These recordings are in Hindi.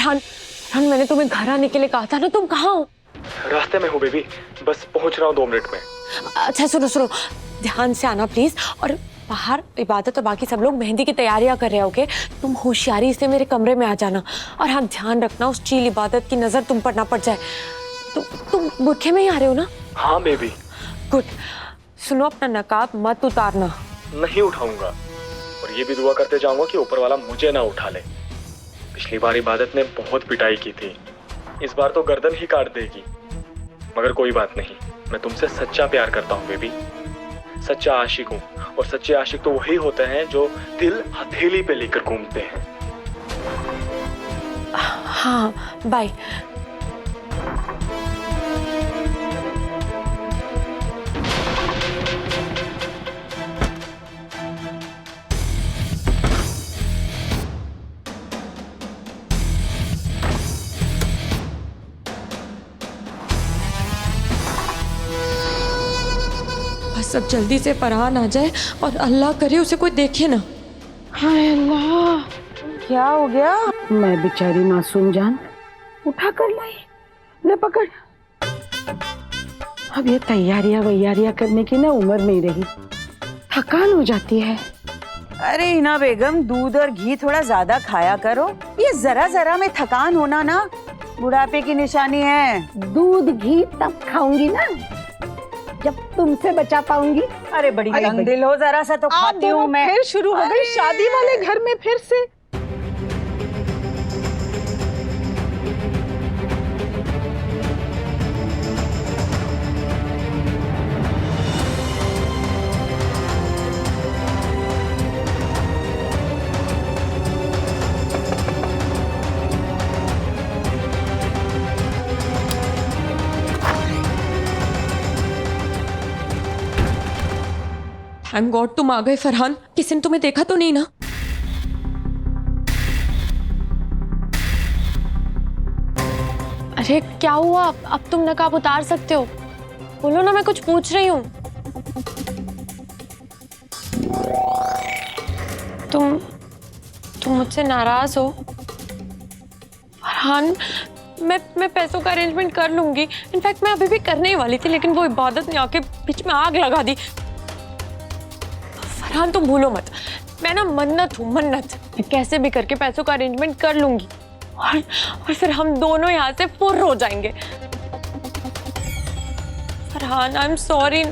फरहान, फरहान मैंने तुम्हें घर आने के लिए कहा था ना, तुम कहाँ हो? रास्ते में हूँ बेबी, बस पहुंच रहा हूँ 2 मिनट में। अच्छा सुनो सुनो, ध्यान से आना प्लीज। और बाहर इबादत और बाकी सब लोग मेहंदी की तैयारियां कर रहे हैं, ओके? तुम होशियारी से मेरे कमरे में आ जाना। और हाँ, ध्यान रखना उस चील इबादत की नजर तुम पर ना पड़ जाए। तुम बुरखे में ही आ रहे हो ना? हाँ बेबी। गुड। सुनो, अपना नकाब मत उतारना। नहीं उठाऊंगा, और ये भी दुआ करते जाऊंगा कि ऊपर वाला मुझे ना उठा ले। पिछली बार इबादत ने बहुत पिटाई की थी, इस बार तो गर्दन ही काट देगी। मगर कोई बात नहीं, मैं तुमसे सच्चा प्यार करता हूँ बेबी, सच्चा आशिक हूँ। और सच्चे आशिक तो वही होते हैं जो दिल हथेली पे लेकर घूमते हैं। हाँ, बाय। बस अब जल्दी से फरहान आ जाए और अल्लाह करे उसे कोई देखे ना। हाय अल्लाह, क्या हो गया? मैं बेचारी मासूम जान उठा कर लाई, ले पकड़। अब ये तैयारियां वैयारियां करने की ना उम्र नहीं रही, थकान हो जाती है। अरे हिना बेगम, दूध और घी थोड़ा ज्यादा खाया करो। ये जरा जरा में थकान होना ना बुढ़ापे की निशानी है। दूध घी तब खाऊंगी ना जब तुमसे बचा पाऊंगी। अरे बड़ी तंग दिल हो, जरा सा तो खाती हूँ मैं। फिर शुरू हो गई शादी वाले घर में फिर से। थैंक गॉड तुम आ गए फरहान। किसी ने तुम्हें देखा तो नहीं ना? अरे क्या हुआ? अब तुम नकाब उतार सकते हो। बोलो ना, मैं कुछ पूछ रही हूँ। तुम मुझसे नाराज हो? फरहान, मैं पैसों का अरेंजमेंट कर लूंगी। इनफैक्ट मैं अभी भी करने ही वाली थी, लेकिन वो इबादत ने आके बीच में आग लगा दी। फरहान तुम भूलो मत, मैं ना मन्नत हूँ, मन्नत। मैं कैसे भी करके पैसों का अरेंजमेंट कर लूंगी और फिर हम दोनों यहाँ से फुर्र हो जाएंगे। Farhan, I am sorry.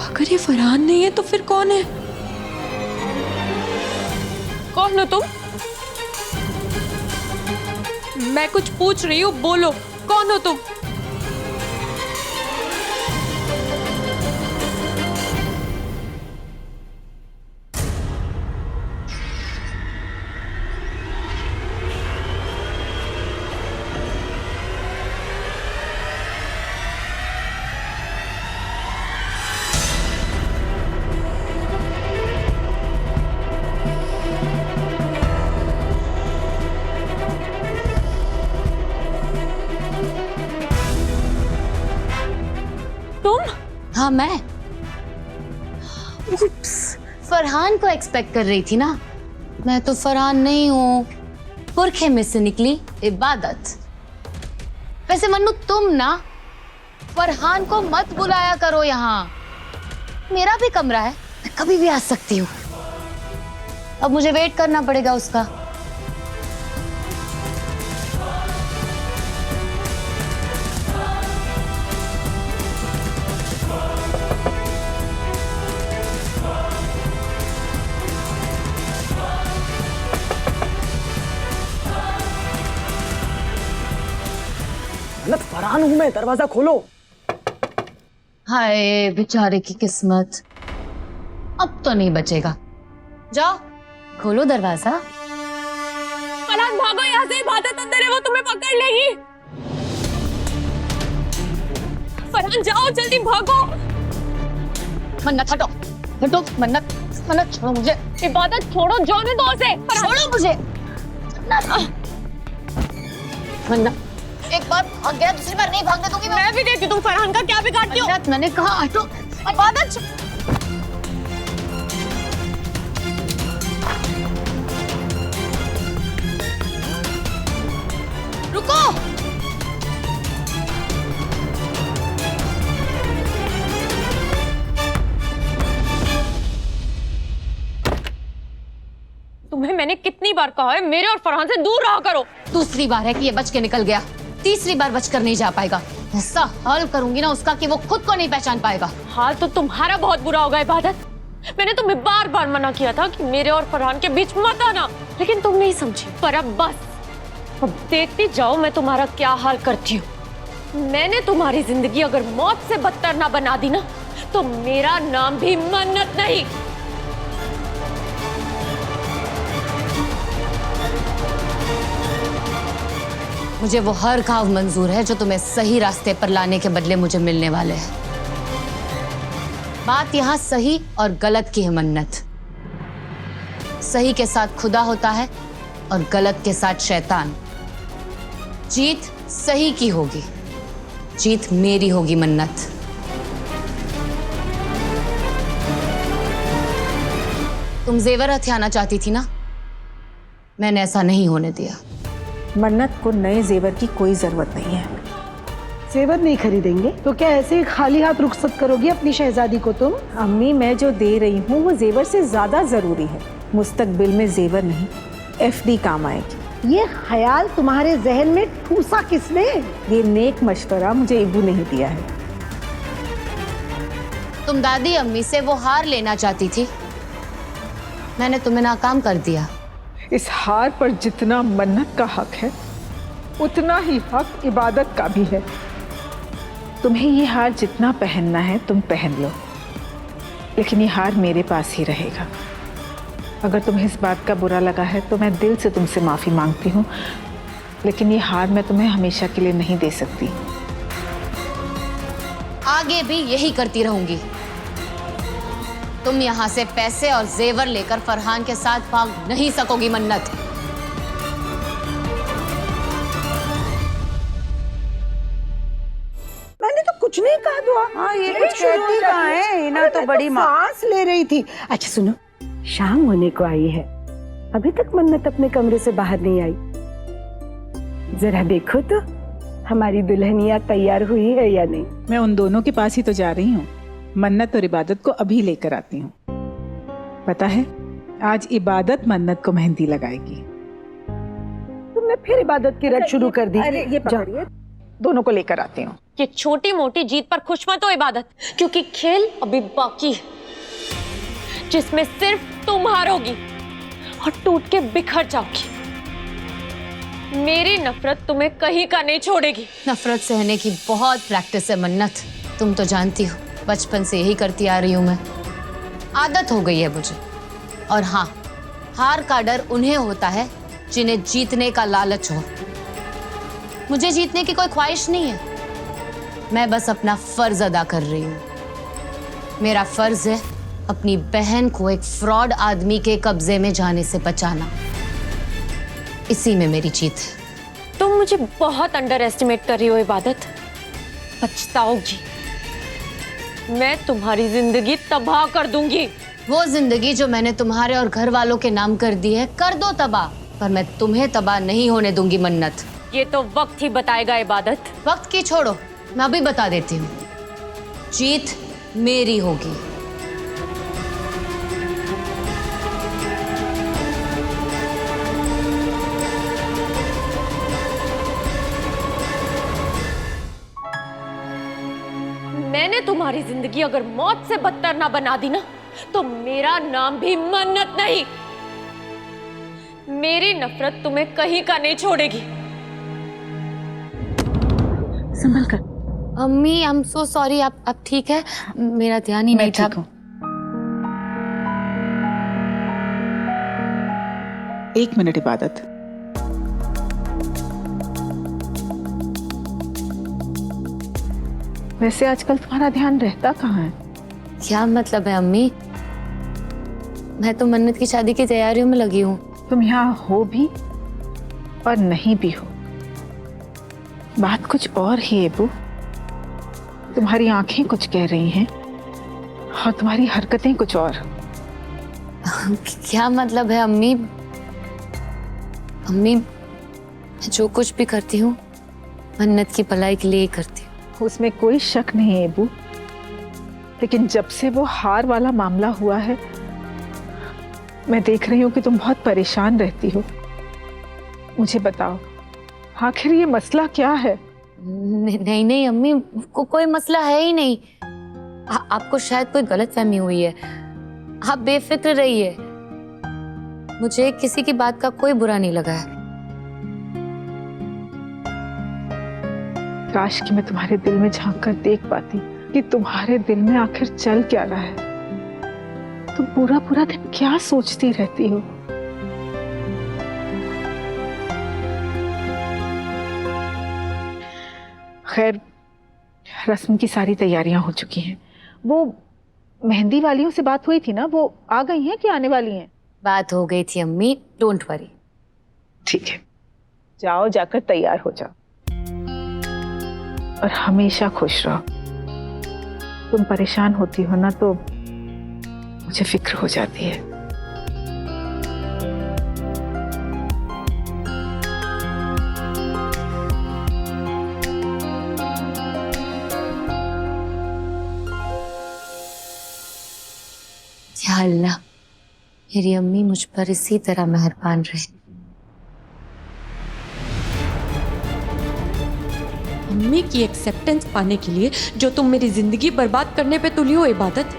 अगर ये फरहान नहीं है तो फिर कौन है? कौन हो तुम? मैं कुछ पूछ रही हूँ, बोलो कौन हो तुम? हाँ मैं फरहान को एक्सपेक्ट कर रही थी ना। मैं तो फरहान नहीं हूँ, पुरखे में से निकली इबादत। वैसे मन्नू, तुम ना फरहान को मत बुलाया करो यहाँ। मेरा भी कमरा है, मैं कभी भी आ सकती हूँ। अब मुझे वेट करना पड़ेगा उसका। फरहान हूँ मैं, दरवाजा खोलो। हाय बेचारे की किस्मत, अब तो नहीं बचेगा। जाओ खोलो दरवाजा। फरहान भागो यहाँ से, इबादत अंदर है, वो तुम्हें पकड़ लेगी। फरहान जाओ, जल्दी भागो। मन्नत हटो, हटो। मन्नत, मन्नत छोड़ो मुझे। इबादत छोड़ो, जाने दो उसे। छोड़ो मुझे। मन्नत, एक बार भाग गया, दूसरी बार नहीं भागने दूंगी मैं भी देखती हूँ तुम फरहान का क्या बिगाड़ती हो। मन्नत, मैंने कहा हटो। इबादत, रुको। तुम्हें मैंने कितनी बार कहा है मेरे और फरहान से दूर रहा करो। दूसरी बार है कि ये बच के निकल गया, तीसरी बार बचकर नहीं जा पाएगा। ऐसा हाल करूंगी ना उसका कि वो खुद को नहीं पहचान पाएगा। हाल तो तुम्हारा बहुत बुरा होगा इबादत। मैंने तुम्हें बार बार मना किया था कि मेरे और फरहान के बीच मत आना, लेकिन तुम नहीं समझी। पर अब बस, अब देखती जाओ मैं तुम्हारा क्या हाल करती हूँ। मैंने तुम्हारी जिंदगी अगर मौत से बदतर ना बना दी ना, तो मेरा नाम भी मन्नत नहीं। मुझे वो हर घाव मंजूर है जो तुम्हें सही रास्ते पर लाने के बदले मुझे मिलने वाले हैं। बात यहाँ सही और गलत की है मन्नत। सही के साथ खुदा होता है और गलत के साथ शैतान। जीत सही की होगी, जीत मेरी होगी मन्नत। तुम जेवर हथियाना चाहती थी ना, मैंने ऐसा नहीं होने दिया। मन्नत को नए जेवर की कोई जरूरत नहीं है। जेवर नहीं खरीदेंगे तो क्या ऐसे ही खाली हाथ रुखसत करोगी अपनी शहजादी को तुम? अम्मी, मैं जो दे रही हूँ वो जेवर से ज्यादा जरूरी है। मुस्तकबिल में जेवर नहीं, एफडी काम आएगी। ये ख्याल तुम्हारे जहन में ठूसा किसने? ये नेक मशवरा मुझे इबू ने ही दिया है। तुम दादी अम्मी से वो हार लेना चाहती थी, मैंने तुम्हें नाकाम कर दिया। इस हार पर जितना मन्नत का हक है, उतना ही हक इबादत का भी है। तुम्हें ये हार जितना पहनना है तुम पहन लो, लेकिन ये हार मेरे पास ही रहेगा। अगर तुम्हें इस बात का बुरा लगा है तो मैं दिल से तुमसे माफ़ी मांगती हूँ, लेकिन ये हार मैं तुम्हें हमेशा के लिए नहीं दे सकती। आगे भी यही करती रहूंगी। तुम यहाँ से पैसे और जेवर लेकर फरहान के साथ भाग नहीं सकोगी मन्नत। मैंने तो कुछ नहीं कहा दुआ। हाँ, ये कुछ कहती कहाँ है? इना तो बड़ी माँ सांस ले रही थी। अच्छा सुनो, शाम होने को आई है, अभी तक मन्नत अपने कमरे से बाहर नहीं आई। जरा देखो तो हमारी दुल्हनिया तैयार हुई है या नहीं। मैं उन दोनों के पास ही तो जा रही हूँ। मन्नत और इबादत को अभी लेकर आती हूँ। पता है, आज इबादत मन्नत को मेहंदी लगाएगी। तुमने फिर इबादत की रट शुरू कर दी। अरे ये पकड़िए, दोनों को लेकर आती हूँ। ये छोटी मोटी जीत पर खुश मत हो इबादत, क्योंकि खेल अभी बाकी है, जिसमें सिर्फ तुम हारोगी और टूट के बिखर जाओगी। मेरी नफरत तुम्हें कहीं का नहीं छोड़ेगी। नफरत सहने की बहुत प्रैक्टिस है मन्नत, तुम तो जानती हो। बचपन से यही करती आ रही हूं मैं, आदत हो गई है मुझे। और हाँ, हार का डर उन्हें होता है जिन्हें जीतने का लालच हो। मुझे जीतने की कोई ख्वाहिश नहीं है, मैं बस अपना फर्ज अदा कर रही हूँ। मेरा फर्ज है अपनी बहन को एक फ्रॉड आदमी के कब्जे में जाने से बचाना। इसी में मेरी जीत है। तुम मुझे बहुत अंडर एस्टिमेट कर रही हो इबादत, पछताओगी। मैं तुम्हारी जिंदगी तबाह कर दूंगी। वो जिंदगी जो मैंने तुम्हारे और घर वालों के नाम कर दी है, कर दो तबाह, पर मैं तुम्हें तबाह नहीं होने दूंगी मन्नत। ये तो वक्त ही बताएगा इबादत। वक्त की छोड़ो, मैं अभी बता देती हूँ। जीत मेरी होगी। मैंने तुम्हारी जिंदगी अगर मौत से बदतर ना बना दी ना, तो मेरा नाम भी मन्नत नहीं। मेरी नफरत तुम्हें कहीं का नहीं छोड़ेगी। संभल कर। अम्मी, आई एम सो सॉरी। आप ठीक है? मेरा ध्यान ही नहीं था। ठीक हूँ। एक मिनट इबादत, वैसे आजकल तुम्हारा ध्यान रहता कहाँ है? क्या मतलब है अम्मी? मैं तो मन्नत की शादी की तैयारियों में लगी हूँ। तुम यहाँ हो भी और नहीं भी हो, बात कुछ और ही है अबू। तुम्हारी आंखें कुछ कह रही हैं और तुम्हारी हरकतें कुछ और। क्या मतलब है अम्मी? अम्मी, मैं जो कुछ भी करती हूँ मन्नत की भलाई के लिए ही करती हूँ। उसमें कोई शक नहीं है अबू, लेकिन जब से वो हार वाला मामला हुआ है मैं देख रही हूँ कि तुम बहुत परेशान रहती हो। मुझे बताओ आखिर ये मसला क्या है? नहीं नहीं अम्मी, कोई मसला है ही नहीं। आपको शायद कोई गलतफहमी हुई है। आप बेफिक्र रहिए, मुझे किसी की बात का कोई बुरा नहीं लगा है। काश कि मैं तुम्हारे दिल में झांक कर देख पाती कि तुम्हारे दिल में आखिर चल क्या रहा है। तुम पूरा पूरा दिन क्या सोचती रहती हो? खैर, रस्म की सारी तैयारियां हो चुकी हैं। वो मेहंदी वालियों से बात हुई थी ना, वो आ गई हैं कि आने वाली हैं? बात हो गई थी अम्मी, डोंट वरी। ठीक है, जाओ जाकर तैयार हो जाओ और हमेशा खुश रहो। तुम परेशान होती हो ना तो मुझे फिक्र हो जाती है। या अल्लाह, मेरी अम्मी मुझ पर इसी तरह मेहरबान रहे। अम्मी की एक्सेप्टेंस पाने के लिए जो तुम मेरी जिंदगी बर्बाद करने पे तुली हो इबादत,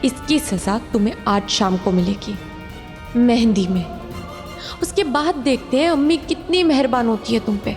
इसकी सजा तुम्हें आज शाम को मिलेगी मेहंदी में। उसके बाद देखते हैं अम्मी कितनी मेहरबान होती है तुम पे।